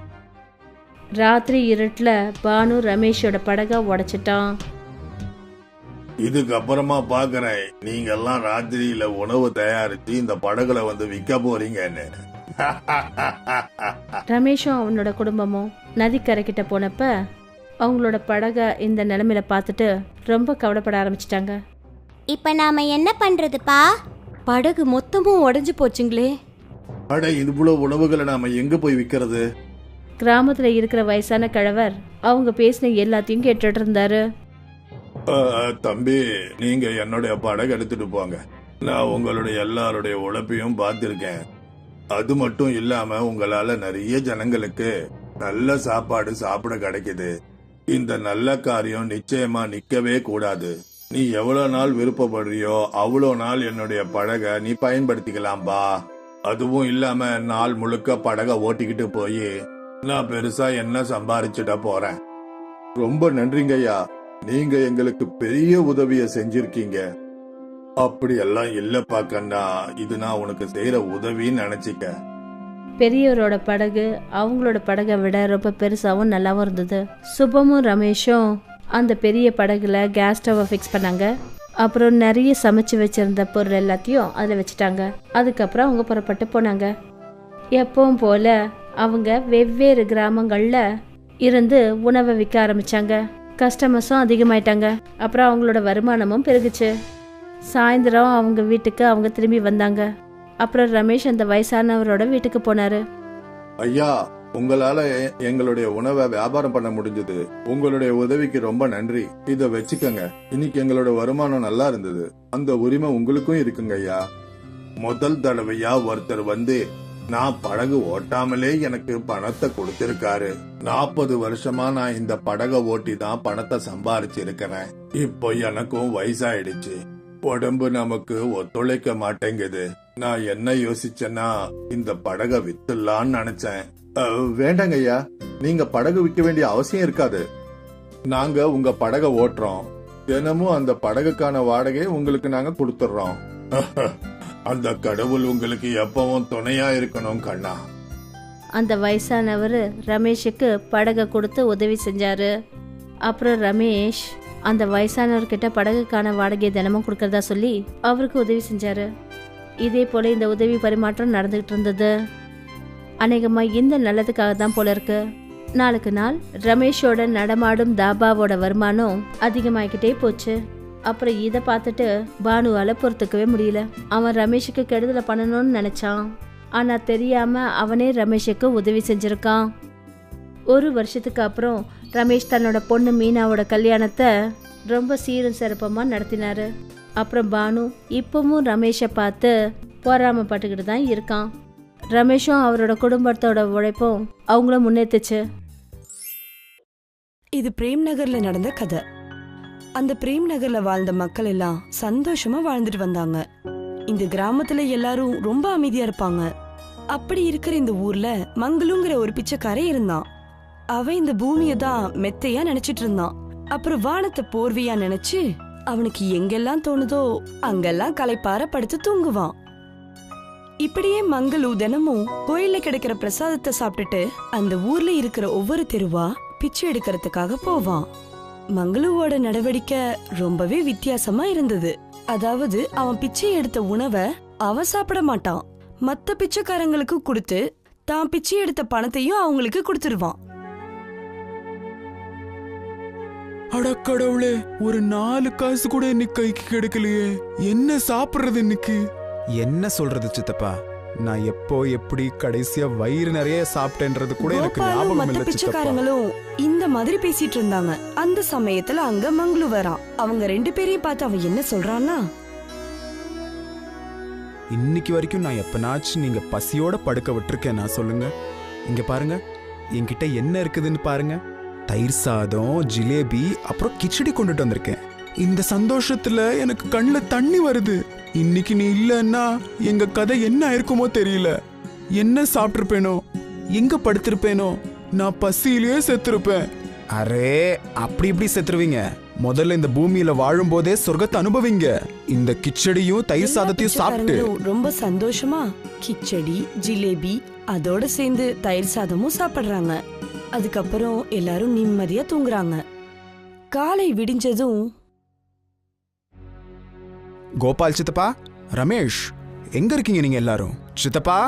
ராத்திரி இருட்டுல பானு ரமேஷோட படகை உடைச்சிட்டான்.
இதுக்கப்புறமா பாக்குறேன் நீங்க எல்லாம் ராத்திரியில உணவு தயாரிச்சு இந்த படகுல வந்து விற்க போறீங்கன்னு.
ரமேஷும் அவனோட குடும்பமும் நதிக்கரை கிட்ட போனப்ப அவங்களோட படகை இந்த நிலைமையில பார்த்துட்டு ரொம்ப கவலைப்பட ஆரம்பிச்சிட்டாங்க.
இப்ப நாம என்ன பண்றதுப்பா? படகு மொத்தமும் உடைஞ்சு போச்சுங்களே.
அட, இவ்வளவு உணவுகளை நாம எங்க போய் விற்கிறது?
கிராமத்துல இருக்கிற வயசான கிழவர் அவங்க பேசின எல்லாத்தையும் கேட்டுட்டு இருந்தாரு.
தம்பி, நீங்க என்னுடைய படகு எடுத்துட்டு போங்க. நான் உங்களுடைய எல்லாருடைய உழைப்பையும் பார்த்திருக்கேன். அது மட்டும் இல்லாம உங்களால நிறைய ஜனங்களுக்கு நல்ல சாப்பாடு சாப்பிட கிடைக்குது. இந்த நல்ல காரியம் நிச்சயமா நிக்கவே கூடாது. நீ எவ்வளவு நாள் விருப்பப்படுறியோ அவ்வளோ நாள் என்னுடைய படகை நீ பயன்படுத்திக்கலாம்பா. அதுவும் இல்லாம நாள் முழுக்க படகை ஓட்டிக்கிட்டு போய் நான் பெருசா என்ன சம்பாரிச்சுட போறேன். ரொம்ப நன்றிங்கய்யா, நீங்க எங்களுக்கு பெரிய உதவிய செஞ்சிருக்கீங்க. அப்படி எல்லாம் இல்லப்பா கண்ணா, இது நான் உனக்கு செய்யற உதவின்னு நினைச்சிக்க.
பெரியவரோட படகு அவங்களோட படகை விட ரொம்ப பெருசாவும் நல்லாவும் இருந்தது. சுபமும் ரமேஷும் அந்த பெரிய படகுல கேஸ் ஸ்டவ்வை ஃபிக்ஸ் பண்ணாங்க. அப்புறம் நிறைய சமைச்சு வச்சிருந்த பொருள் எல்லாத்தையும் அதில் வச்சுட்டாங்க. அதுக்கப்புறம் அவங்க புறப்பட்டு போனாங்க. எப்பவும் போல அவங்க வெவ்வேறு கிராமங்கள்ல இருந்து உணவை விற்க ஆரம்பிச்சாங்க. கஸ்டமர்ஸும் அதிகமாயிட்டாங்க. அப்புறம் அவங்களோட வருமானமும் பெருகுச்சு. சாயந்தரம் அவங்க வீட்டுக்கு அவங்க திரும்பி வந்தாங்க. அப்புறம் ரமேஷ் அந்த வயசானவரோட வீட்டுக்கு போனாரு.
ஐயா, உங்களால எங்களுடைய உணவை வியாபாரம் பண்ண முடிஞ்சது. உங்களுடைய உதவிக்கு ரொம்ப நன்றி. இத வச்சுக்கங்க. இன்னைக்கு எங்களோட வருமானம் நல்லா இருந்தது. அந்த உரிமை உங்களுக்கும் இருக்குங்க ஐயா. முதல் தடவையா ஒருத்தர் வந்து நான் படகு ஓட்டாமலே எனக்கு பணத்தை கொடுத்திருக்காரு. 40 வருஷமா நான் இந்த படகை ஓட்டி தான் பணத்தை சம்பாரிச்சு இருக்கிறேன். இப்போ எனக்கும் வயசாயிடுச்சு. உடம்பு நமக்கு ஒத்துழைக்க மாட்டேங்குது. நான் என்ன யோசிச்சேன்னா இந்த படகை வித்துலான்னு நினைச்சேன். வேண்டாங்க ஐயா, நீங்க படகு விற்க வேண்டிய அவசியம் இருக்காது. நாங்க உங்க படகை ஓட்டுறோம். தினமும் அந்த படகுக்கான வாடகையை உங்களுக்கு நாங்க கொடுத்துறோம். அந்த கடவுள் உங்களுக்கு எப்பவும் துணையா இருக்கணும் கண்ணா.
அந்த வயசானவர் ரமேஷுக்கு படகை கொடுத்து உதவி செஞ்சாரு. அப்புறம் ரமேஷ் அந்த வயசானவர்கிட்ட படகுக்கான வாடகை தினமும் கொடுக்கறதா சொல்லி அவருக்கு உதவி செஞ்சாரு. இதே போல இந்த உதவி பரிமாற்றம் நடந்துகிட்டு இருந்தது. அநேகமா இந்த நல்லதுக்காக தான் போல இருக்கு. நாளுக்கு நாள் ரமேஷோட நடமாடும் தாபாவோட வருமானம் அதிகமாகிக்கிட்டே போச்சு. அப்புறம் இதை பார்த்துட்டு பானுவால பொறுத்துக்கவே முடியல. அவன் ரமேஷுக்கு கெடுதலை பண்ணணும்னு நினைச்சான். ஆனா தெரியாம அவனே ரமேஷுக்கு உதவி செஞ்சிருக்கான். 1 வருஷத்துக்கு அப்புறம் ரமேஷ் தன்னோட பொண்ணு மீனாவோட கல்யாணத்தை ரொம்ப சீரும் சிறப்பமா நடத்தினாரு. அப்புறம் பானு இப்பவும் ரமேஷை பார்த்து பொறாமப்பட்டுக்கிட்டு தான் இருக்கான். ரமேஷும் அவரோட குடும்பத்தோட உழைப்பும் அவங்கள முன்னேத்துச்சு.
இது பிரேம் நகர்ல நடந்த கதை. அந்த பிரேம் நகர்ல வாழ்ந்த மக்கள் எல்லாம் சந்தோஷமா வாழ்ந்துட்டு வந்தாங்க. இந்த கிராமத்துல எல்லாரும் ரொம்ப அமைதியா இருப்பாங்க. அப்படி இருக்கிற இந்த ஊர்ல மங்களுங்கிற ஒரு பிச்சைக்காரன் இருந்தான். அவன் இந்த பூமியை தான் மெத்தையா நினைச்சிட்டு இருந்தான். அப்புறம் வானத்தை போர்வையா நினைச்சு அவனுக்கு எங்கெல்லாம் தோணுதோ அங்கெல்லாம் களைப்பார படுத்து தூங்குவான். இப்படியே மங்களு தினமும் கோயில்ல கிடைக்கிற பிரசாதத்தை சாப்பிட்டுட்டு அந்த ஊர்ல இருக்கிற ஒவ்வொரு தெருவா பிச்சை எடுக்கிறதுக்காக போவான். மங்களுவோட நடவடிக்கை ரொம்பவே வித்தியாசமா இருந்தது. அதாவது அவன் பிச்சை எடுத்த உணவை அவன் சாப்பிட மாட்டான். மத்த பிச்சைக்காரங்களுக்கு கொடுத்து தான் பிச்சை எடுத்த பணத்தையும் அவங்களுக்கு கொடுத்துருவான்.
அடக்கடவுளே, ஒரு 4 காசு கூட இன்னைக்கு கைக்கு கிடைக்கலையே. என்ன சாப்பிடுறது இன்னைக்கு? என்ன சொல்றது சித்தப்பா, நான் எப்போ எப்படி கடைசியா வயிறு நிறைய சாப்பிட்டேன்றது கூட எனக்கு
கோபாலும்
ஞாபகம்
மத்த
இல்ல சித்தப்பா.
பிச்சைக்காரங்களும் இந்த மாதிரி பேசிட்டு இருந்தாங்க. அந்த சமயத்துல அங்க மங்களு வரான். அவங்க 2 பேரையும் பார்த்து அவன் என்ன சொல்றான்னா,
இன்னைக்கு வரைக்கும் நான் எப்பனாச்சும் நீங்க பசியோட படுக்க விட்டுருக்கேன் நான் சொல்லுங்க? இங்க பாருங்க, என்கிட்ட என்ன இருக்குதுன்னு பாருங்க. தயிர் சாதம், ஜிலேபி, அப்புறம் கிச்சடி கொண்டுட்டு வந்திருக்கேன். இந்த சந்தோஷத்துல எனக்கு கண்ணுல தண்ணி வருது. இன்னைக்கு நீ இல்லன்னா எங்க கதை என்ன ஆயிருக்குமோ தெரியல. என்ன சாப்பிட்டிருப்பேனோ, எங்க படுத்திருப்பேனோ, நான் பசியிலேயே செத்துருப்பேன். அரே, அப்படி இப்படி செத்துருவீங்க. முதல்ல இந்த பூமியில வாழும் போதே சொர்க்கத்தை அனுபவிங்க. இந்த கிச்சடியும் தயிர் சாதத்தையும் சாப்பிட்டு
பிச்சைக்காரங்களும் ரொம்ப சந்தோஷமா கிச்சடி, ஜிலேபி அதோட சேர்ந்து தயிர் சாதமும் சாப்பிடுறாங்க. அதுக்கப்புறம் எல்லாரும் நிம்மதியா தூங்குறாங்க. காலை விடிஞ்சதும்
கோபால் சித்தப்பா, ரமேஷ், எங்க இருக்கீங்க நீங்க எல்லாரும்? சித்தப்பா,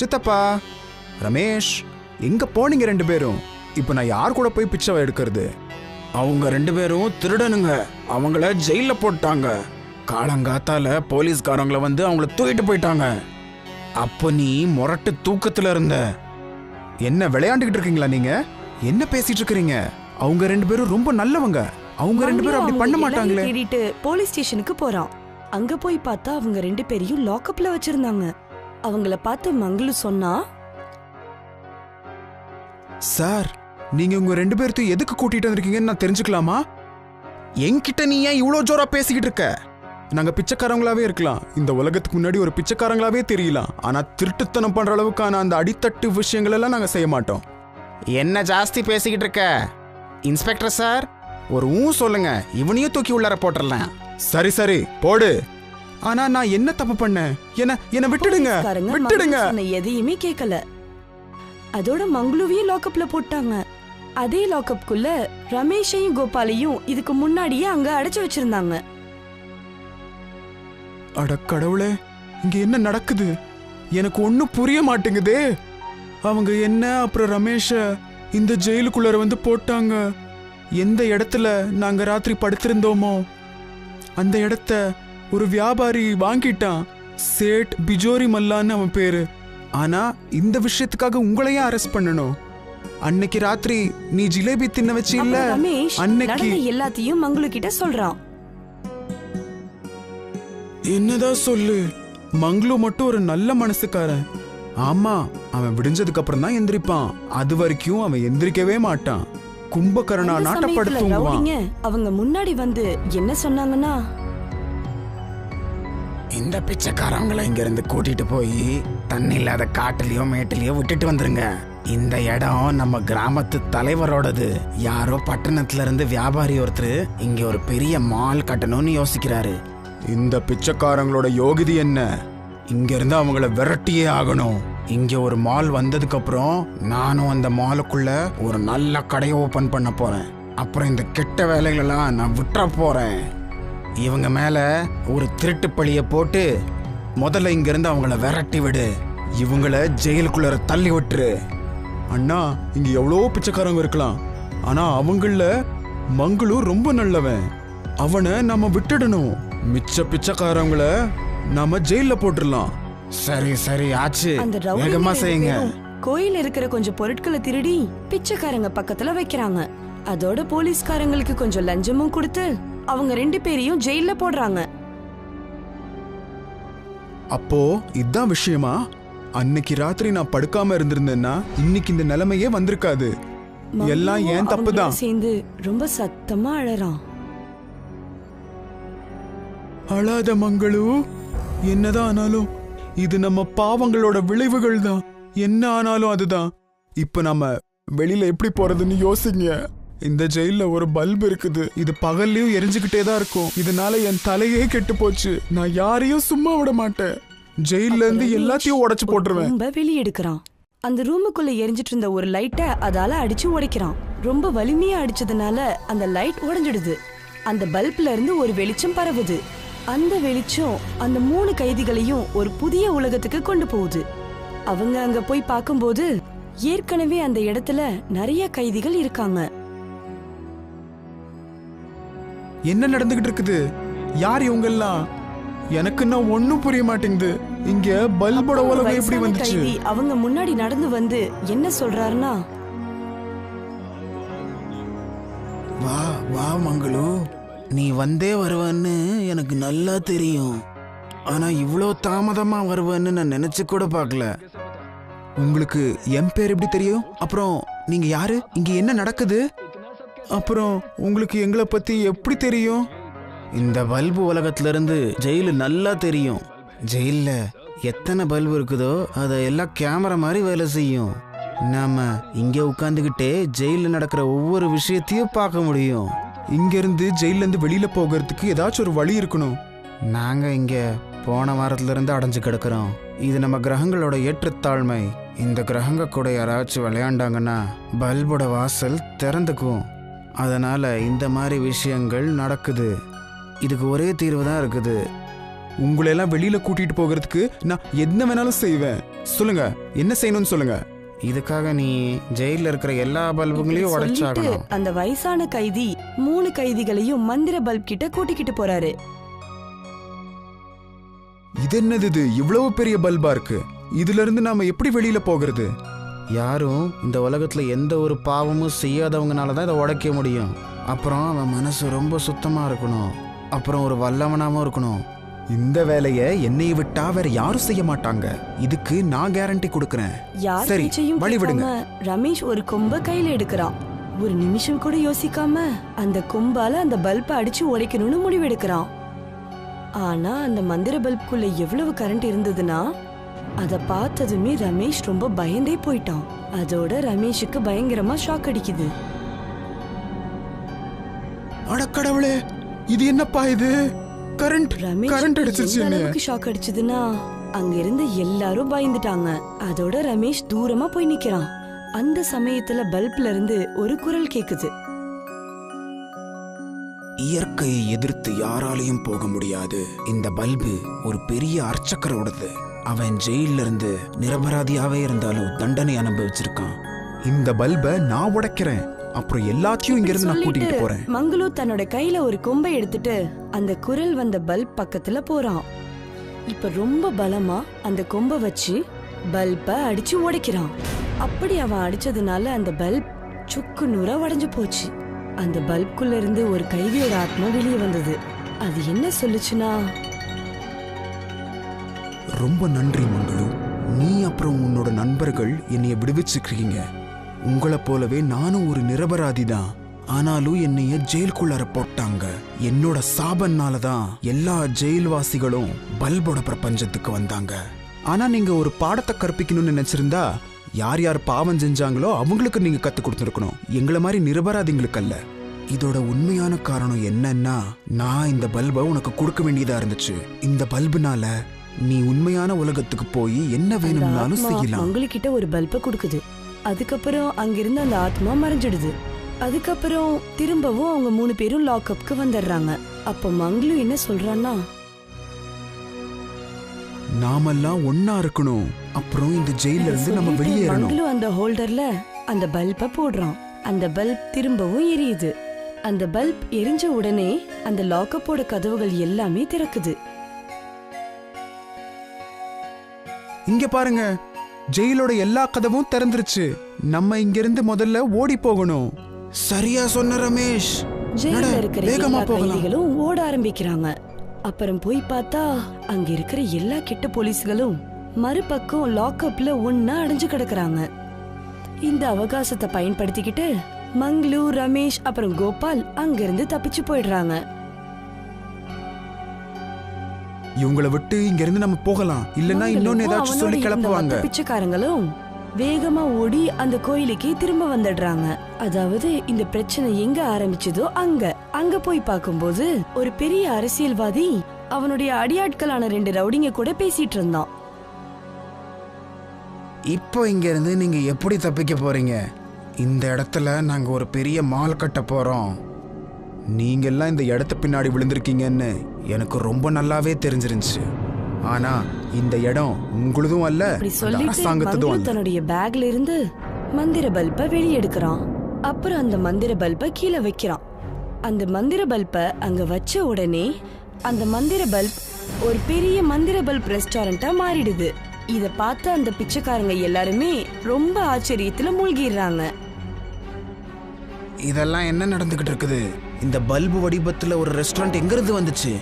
சித்தப்பா, ரமேஷ், எங்க போனீங்க 2 பேரும்? இப்ப நான் யார் கூட போய் பிச்சை எடுக்கிறது? அவங்க 2 பேரும் திருடனுங்க. அவங்கள ஜெயில போட்டாங்க. காலங்காத்தால போலீஸ்காரங்களை வந்து அவங்கள தூக்கிட்டு போயிட்டாங்க. அப்ப நீ முரட்டு தூக்கத்துல இருந்த. என்ன விளையாண்டுகிட்டு இருக்கீங்களா நீங்க? என்ன பேசிட்டு இருக்கீங்க? அவங்க 2 பேரும் ரொம்ப நல்லவங்க. அவங்க 2 பேரும் அப்படி பண்ண மாட்டாங்களே.
தேடிட்டு போலீஸ் ஸ்டேஷனுக்கு போறான். அங்க போய் பார்த்தா அவங்க 2 பேரையும் லாக்அப்ல வச்சிருந்தாங்க. அவங்கள பார்த்து மங்களு சொன்னா,
சார், நீங்க உங்க 2 பேர்த்தையும் எதுக்கு கூட்டிட்டு வந்திருக்கீங்கன்னு நான் தெரிஞ்சுக்கலாமா? என்கிட்ட நீ ஏன் இவ்வளோ ஜோரா பேசிக்கிட்டு இருக்க? நாங்க பிச்சைக்காரங்களாவே இருக்கலாம். இந்த உலகத்துக்கு முன்னாடி ஒரு பிச்சைக்காரங்களாவே தெரியலாம். ஆனா திருட்டுத்தனம் பண்ற அளவுக்கான அந்த அடித்தட்டு விஷயங்கள் எல்லாம் நாங்க செய்ய மாட்டோம். என்ன ஜாஸ்தி பேசிக்கிட்டு இருக்க? இன்ஸ்பெக்டர் சார், ஒரு சொல்லுங்க, இவனையும் தூக்கி உள்ளார போட்டுறலாம். சரி சரி போடு. ஆனா நான் என்ன தப்பு பண்ணேன்? என்ன விட்டுடுங்க,
போலீஸ்காரங்க
விட்டுடுங்க.
மங்களு சொன்ன எதையுமே கேட்கல. அதோட மங்களுவையும் லாக்அப்ல போட்டாங்க. அதே லாக்அப்குள்ள ரமேஷையும் கோபாலையும் இதுக்கு முன்னாடியே அங்க அடைச்சு வச்சிருந்தாங்க.
அட கடவுளே, இங்க என்ன நடக்குது? எனக்கு ஒன்னும் புரிய மாட்டேங்குதே. அவங்க என்ன அப்புறம் ரமேஷ இந்த ஜெயிலுக்குள்ளார வந்து போட்டாங்க. எந்த இடத்துல நாங்க ராத்திரி படுத்திருந்தோமோ அந்த இடத்த ஒரு வியாபாரி வாங்கிட்டான். சேட் பிஜோரி மல்லான்னு அவன் பேரு. ஆனா இந்த விஷயத்துக்காக உங்களையும் அரெஸ்ட் பண்ணணும். அன்னைக்கு ராத்திரி நீ ஜிலேபி தின்ன வச்சு இல்ல,
அப்புறம் ரமேஷ்
அன்னைக்கு
நடந்த எல்லாத்தையும் மங்களு கிட்ட சொல்றான்.
என்னதான் சொல்லு, மங்களு மட்டும் ஒரு நல்ல மனசுக்காரன். ஆமா, அவன் விடிஞ்சதுக்கு அப்புறம் தான் எந்திரிப்பான். அது வரைக்கும் அவன் எந்திரிக்கவே மாட்டான். கும்பகரணா
அந்த
நாட்டப்பட்டு
சமயத்துல
தூங்குவான்.
ரவுடிங்க அவங்க முன்னாடி வந்து என்ன சொன்னாங்கன்னா,
இந்த பிச்சைக்காரங்களை இங்க இருந்து கூட்டிட்டு போய் தண்ணி இல்லாத காட்டுலயோ மேட்டுலயோ விட்டுட்டு வந்துருங்க. இந்த இடம் நம்ம கிராமத்து தலைவரோடது. யாரோ பட்டணத்துல இருந்து வியாபாரி ஒருத்தர் இங்க ஒரு பெரிய மால் கட்டணும்னு யோசிக்கிறாரு.
இந்த பிச்சைக்காரங்களோட யோகிதி என்ன? இங்க இருந்து அவங்கள விரட்டியே ஆகணும். இங்க ஒரு மால் வந்ததுக்கு அப்புறம் நானும் அந்த மாலுக்குள்ள ஒரு நல்ல கடையை ஓபன் பண்ண போறேன். அப்புறம் இந்த கெட்ட வேலைகளெல்லாம் நான் விட்டுற போறேன். இவங்க மேல ஒரு திருட்டு பழிய போட்டு முதல்ல இங்க இருந்து அவங்கள விரட்டி விடு. இவங்கள ஜெயிலுக்குள்ள தள்ளி விட்டுரு. அண்ணா, இங்க எவ்வளோ பிச்சைக்காரங்க இருக்கலாம். ஆனா அவங்கள மங்களு ரொம்ப நல்லவன். அவனை நம்ம விட்டுடணும். மிச்ச பிச்சைக்காரங்கள நாம ஜெயில போட்டுடலாம்.
சரி சரி ஆச்சு,
அந்த
வேகமா செய்யுங்க.
கோயில் இருக்கிற கொஞ்சம் பொருட்களை திருடி பிச்சைக்காரங்க பக்கத்துல வைக்கிறாங்க. அதோட போலீஸ்காரங்களுக்கு கொஞ்சம் லஞ்சமும் கொடுத்து அவங்க 2 பேரையும் ஜெயில போடுறாங்க.
அப்போ இதான் விஷயமா? அன்னைக்கு ராத்திரி நான் படுக்காம இருந்திருந்தேன்னா இன்னைக்கு இந்த நிலைமையே வந்திருக்காது. எல்லாம் ஏன் தப்புதான்.
அவங்களோட சேர்ந்து ரொம்ப சத்தமா அழறான்.
அழாத மங்களு, என்னதான் ஆனாலும் இது நம்ம பாவங்களோட விளைவுகள் தான். என்ன ஆனாலும் அதுதான். இப்ப நம்ம வெளியில எப்படி போறதுன்னு யோசிங்க. இந்த ஜெயில ஒரு பல்ப் இருக்குது. இது பகல்லையும் எரிஞ்சுக்கிட்டே தான் இருக்கும். இதனால என் தலையே கெட்டு போச்சு. நான் யாரையும் சும்மா விட மாட்டேன். ஜெயில இருந்து எல்லாத்தையும் உடைச்சு போட்டுருவேன்.
ரொம்ப வெளியெடுக்கிறான். அந்த ரூமுக்குள்ள எரிஞ்சிட்டு இருந்த ஒரு லைட்டை அதால அடிச்சு உடைக்கிறான். ரொம்ப வலிமையா அடிச்சதுனால அந்த லைட் உடைஞ்சிடுது. அந்த பல்ப்ல இருந்து ஒரு வெளிச்சம் பரவுது. அந்த வெளிச்சம் அந்த 3 கைதிகளையும் ஒரு புதிய உலகத்துக்கு கொண்டு போகுது. அவங்க அங்க போய் பார்க்கும்போது ஏற்கனவே அந்த இடத்துல நிறைய கைதிகள் இருக்காங்க.
என்ன நடந்துகிட்டு இருக்குது? யார் இவங்க எல்லாம்? எனக்கு நான் ஒண்ணும் புரிய மாட்டேங்குது. இங்க பல்போட
அப்போ ஒரு
உலகம் எப்படி
வயசான
வந்துச்சு?
கைதி அவங்க முன்னாடி நடந்து வந்து என்ன சொல்றாருன்னா,
வா வா மங்களு, நீ வந்தே வருவன்னு எனக்கு நல்லா தெரியும். ஆனா இவ்வளோ தாமதமா வருவன்னு நான் நினைச்சு கூட பார்க்கல.
உங்களுக்கு என் பேர் எப்படி தெரியும்? அப்புறம் நீங்க யாரு? இங்க என்ன நடக்குது? அப்புறம் உங்களுக்கு எங்களை பத்தி எப்படி தெரியும்?
இந்த பல்பு உலகத்துல இருந்து ஜெயிலு நல்லா தெரியும். ஜெயில்ல எத்தனை பல்பு இருக்குதோ அதை எல்லாம் கேமரா மாதிரி வேலை செய்யும். நாம இங்க உட்காந்துக்கிட்டே ஜெயில நடக்கிற ஒவ்வொரு விஷயத்தையும் பார்க்க முடியும்.
இங்க இருந்து ஜெயில இருந்து வெளியில போகிறதுக்கு ஏதாச்சும் ஒரு வழி இருக்கணும்.
நாங்க இங்க போன வாரத்துல இருந்து அடைஞ்சு கிடக்குறோம். இது நம்ம கிரகங்களோட ஏற்றத்தாழ்மை. இந்த கிரகங்க கூட யாராச்சும் விளையாண்டாங்கன்னா பல்போட வாசல் திறந்துக்கும். அதனால இந்த மாதிரி விஷயங்கள் நடக்குது. இதுக்கு ஒரே தீர்வு தான் இருக்குது.
உங்களை எல்லாம் வெளியில கூட்டிட்டு போகிறதுக்கு நான் என்ன வேணாலும் செய்வேன். சொல்லுங்க, என்ன செய்யணும்னு சொல்லுங்க.
இதுக்காக நீ ஜெயில இருக்கிற எல்லா பல்புகளையும்
இப்படி சொல்லிட்டு
உடைச்சாகணும்.
அந்த வயசான கைதி 3 கைதிகளையும் மந்திர பல்ப் கிட்ட கூட்டிக்கிட்டு போறாரு.
இது என்னது? இது இவ்வளவு பெரிய பல்பா இருக்கு. இதுல இருந்து நாம எப்படி வெளியில போகிறது?
யாரும் இந்த உலகத்துல எந்த ஒரு பாவமும் செய்யாதவங்கனால தான் இதை உடைக்க முடியும். அப்புறம் அவன் மனசு ரொம்ப சுத்தமா இருக்கணும். அப்புறம் ஒரு வல்லவனாவும் இருக்கணும்.
இந்த வேலையை என்னை விட்டா வேற யாரும் செய்ய மாட்டாங்க. இதுக்கு நான் கேரண்டி கொடுக்கறேன்.
யார்
சரி,
பேச்சையும்
வழி விடுங்க.
கேட்காம ரமேஷ் ஒரு கொம்ப கையில எடுக்கிறான். ஒரு நிமிஷம் கூட யோசிக்காம அந்த கொம்பால அந்த பல்பை அடிச்சு உடைக்கணும்னு முடிவெடுக்கிறான். ஆனா அந்த மந்திர பல்புக்குள்ள எவ்வளவு கரண்ட் இருந்ததுன்னா அத பார்த்ததுமே ரமேஷ் ரொம்ப பயந்தே போயிட்டான். அதோட ரமேஷுக்கு பயங்கரமா ஷாக் அடிக்குது.
அடக்கடவுளே, இது என்னப்பா இது? கரண்ட் கரண்ட் அடிச்சிருச்சு
எந்த
என்னைய.
அளவுக்கு ஷாக் அடிச்சதுன்னா அங்க இருந்த எல்லாரும் பயந்துட்டாங்க. அதோட ரமேஷ் தூரமா போய் நிக்கிறான். அந்த சமயத்துல பல்ப்ல இருந்து ஒரு குரல் கேக்குது.
இயற்கையை எதிர்த்து யாராலையும் போக முடியாது. இந்த பல்பு ஒரு பெரிய அர்ச்சகரோடது. அவன் ஜெயில இருந்து நிரபராதியாவே இருந்தாலும் தண்டனை அனுபவிச்சிருக்கான்.
இந்த பல்பை நான் உடைக்கிறேன். அப்புறம் எல்லாத்தையும் இங்க இருந்து நான் கூட்டிட்டு போறேன்.
மங்களு தன்னோட கையில ஒரு கொம்பை எடுத்துட்டு அந்த குரல் வந்த பல்ப் பக்கத்துல போறான். இப்ப ரொம்ப பலமா அந்த கொம்பை வச்சு பல்ப அடிச்சு உடைக்கிறான். அப்படி அவன் அடிச்சதுனால அந்த பல்ப் சுக்கு நூறா உடைஞ்சு போச்சு. அந்த பல்புக்குள்ள இருந்து ஒரு கைதியோட ஆத்மா வெளியே வந்தது. அது என்ன சொல்லுச்சுன்னா,
ரொம்ப நன்றி மங்களு. நீ அப்புறம் உன்னோட நண்பர்கள் என்னைய விடுவிச்சுக்கிறீங்க. உங்களை போலவே நானும் ஒரு நிரபராதி தான். ஆனாலும் என்னைய ஜெயிலுக்குள்ளார போட்டாங்க. என்னோட சாபன்னாலதான் எல்லா ஜெயில்வாசிகளும் பல்போட பிரபஞ்சத்துக்கு வந்தாங்க. ஆனா நீங்க ஒரு பாடத்தை கற்பிக்கணும்னு நினைச்சிருந்தா யார் யார் பாவம் செஞ்சாங்களோ அவங்களுக்கு நீங்க கத்து கொடுத்துருக்கணும். எங்களை மாதிரி நிரபராதிங்களுக்கு அல்ல. இதோட உண்மையான காரணம் என்னன்னா, நான் இந்த பல்பை உனக்கு கொடுக்க வேண்டியதா இருந்துச்சு. இந்த பல்புனால நீ உண்மையான உலகத்துக்கு போய் என்ன வேணும்னாலும் செய்யலாம்.
உங்ககிட்ட ஒரு பல்ப கொடுக்குது. அதுக்கப்புறம் அங்கிருந்து அந்த ஆத்மா மறைஞ்சிடுது. அதுக்கப்புறம் திரும்பவும் அவங்க 3 பேரும் லாக்அப்க்கு வந்துடுறாங்க. அப்ப மங்களு என்ன சொல்றான்னா,
நாமெல்லாம் ஒன்னா இருக்கணும். அப்புறம் இந்த ஜெயில இருந்து நம்ம வெளியேறணும்.
மங்களு அந்த ஹோல்டர்ல அந்த பல்ப போடுறான். அந்த பல்ப் திரும்பவும் எரியுது. அந்த பல்ப் எரிஞ்ச உடனே அந்த லாக்கப்போட கதவுகள் எல்லாமே திறக்குது.
இங்க பாருங்க, ஜெயிலோட எல்லா கதவும் திறந்துருச்சு. நம்ம இங்க இருந்து முதல்ல ஓடி போகணும்.
சரியா சொன்ன ரமேஷ்.
ஜெயில இருக்கிற
வேகமா
எல்லா
போகலாம்.
கைதிகளும் ஓட ஆரம்பிக்கிறாங்க. அப்புறம் போய் பார்த்தா அங்க இருக்கிற எல்லா கெட்ட போலீஸ்களும் மறுபக்கம் லாக்அப்ல ஒன்னா அடைஞ்சு கிடக்குறாங்க. இந்த அவகாசத்தை பயன்படுத்திக்கிட்டு மங்களு, ரமேஷ் அப்புறம் கோபால் அங்கிருந்து தப்பிச்சு போயிடுறாங்க.
இவங்களை விட்டு இங்க இருந்து நம்ம போகலாம். இல்லன்னா இன்னொன்னு ஏதாச்சும் சொல்லி கிளப்புவாங்க.
பிச்சைக்காரங்களும் வேகமா ஓடி அந்த கோயிலுக்கே திரும்ப வந்துடுறாங்க. அதாவது இந்த பிரச்சனை எங்க ஆரம்பிச்சதோ அங்க போய் பார்க்கும்போது ஒரு பெரிய அரசியல்வாதி அவனுடைய அடியாட்களான 2 ரவுடிங்க கூட பேசிட்டு இருந்தான்.
இப்போ இங்க இருந்து நீங்க எப்படி தப்பிக்க போறீங்க? இந்த இடத்துல நாங்க ஒரு பெரிய மால் கட்ட போறோம்.
நீங்க எல்லாம் இந்த இடத்த பின்னாடி விழுந்திருக்கீங்கன்னு எனக்கு ரொம்ப நல்லாவே தெரிஞ்சிருந்துச்சு. ஆனா இந்த இடம் உங்களுதும் அல்ல,
அப்படி
இந்த
சொல்லிட்டு
அரசாங்கத்ததும்
மங்களு
அல்ல.
தன்னுடைய பேக்ல இருந்து மந்திர பல்ப வெளியே எடுக்கிறான். அப்புறம் அந்த மந்திர பல்ப கீழே வைக்கிறான். அந்த மந்திர பல்ப அங்க வச்ச உடனே அந்த மந்திர பல்ப் ஒரு பெரிய மந்திர பல்ப் ரெஸ்டாரண்டா மாறிடுது. இத பார்த்து அந்த பிச்சைக்காரங்க எல்லாருமே ரொம்ப ஆச்சரியத்துல மூழ்கிடுறாங்க.
இதெல்லாம் என்ன நடந்துகிட்டு இருக்குது? இந்த பல்பு வடிவத்துல ஒரு ரெஸ்டாரண்ட் எங்க இருந்து வந்துச்சு?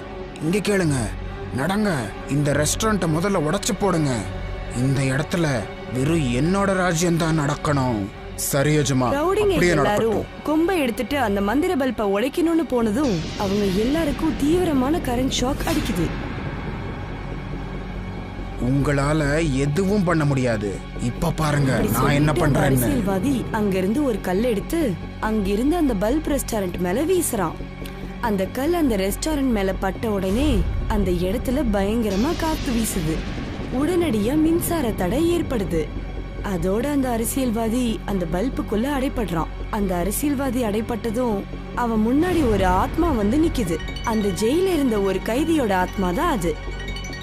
இங்க கேளுங்க, நடங்க, இந்த ரெஸ்டாரண்ட்டை முதல்ல உடைச்சு போடுங்க. இந்த இடத்துல வெறும் என்னோட ராஜ்யம் தான் நடக்கணும். சரி யஜமா,
ரவுடிங்க
அப்படியே
எல்லாரும்
நடக்கட்டும்.
கொம்பை எடுத்துட்டு அந்த மந்திர பல்ப உடைக்கணும்னு போனதும் அவங்க எல்லாருக்கும் தீவிரமான கரண்ட் ஷாக் அடிக்குது.
உங்களால எதுவும் பண்ண முடியாது. இப்ப பாருங்க நான் என்ன பண்றேன்னு.
அரசியல்வாதி அங்கிருந்து ஒரு கல் எடுத்து அங்கிருந்து அந்த பல்ப் ரெஸ்டாரண்ட் மேல வீசுறான். அந்த கல் அந்த ரெஸ்டாரண்ட் மேல பட்ட உடனே அந்த இடத்துல பயங்கரமா காத்து வீசுது. உடனடியா மின்சார தடை ஏற்படுது. அதோட அந்த அரசியல்வாதி அந்த பல்புக்குள்ள அடைபடுறான். அந்த அரசியல்வாதி அடைப்பட்டதும் அவன் முன்னாடி ஒரு ஆத்மா வந்து நிக்குது. அந்த ஜெயில இருந்த ஒரு கைதியோட ஆத்மா தான் அது.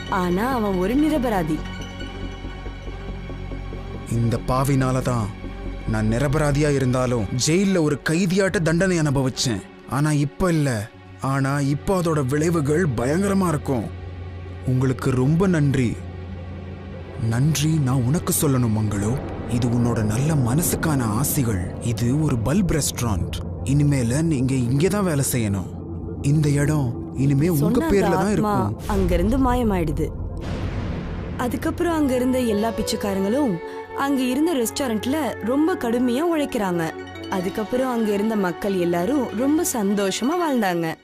ஆனா அவன் ஒரு நிரபராதி.
இந்த பாவினாலதான் நான் நிரபராதியா இருந்தாலும் ஜெயில ஒரு கைதியாட்ட தண்டனை அனுபவிச்சேன். ஆனா இப்ப இல்ல. ஆனா இப்போ அதோட விளைவுகள் பயங்கரமா இருக்கும். உங்களுக்கு ரொம்ப நன்றி. நன்றி நான் உனக்கு சொல்லணும் மங்களோ. இது உன்னோட நல்ல மனசுக்கான ஆசைகள். இது ஒரு பல்ப் ரெஸ்டாரண்ட். இனிமேல நீங்க இங்கதான் வேலை செய்யணும். இந்த இடம் இனிமே உங்க பேர்ல தான் இருக்கும்.
அங்கிருந்து மாயமாயிடுது. அதுக்கப்புறம் அங்க இருந்த எல்லா பிச்சைக்காரங்களும் அங்க இருந்த ரெஸ்டாரண்ட்ல ரொம்ப கடுமையா உழைக்கிறாங்க. அதுக்கப்புறம் அங்க இருந்த மக்கள் எல்லாரும் ரொம்ப சந்தோஷமா வாழ்ந்தாங்க.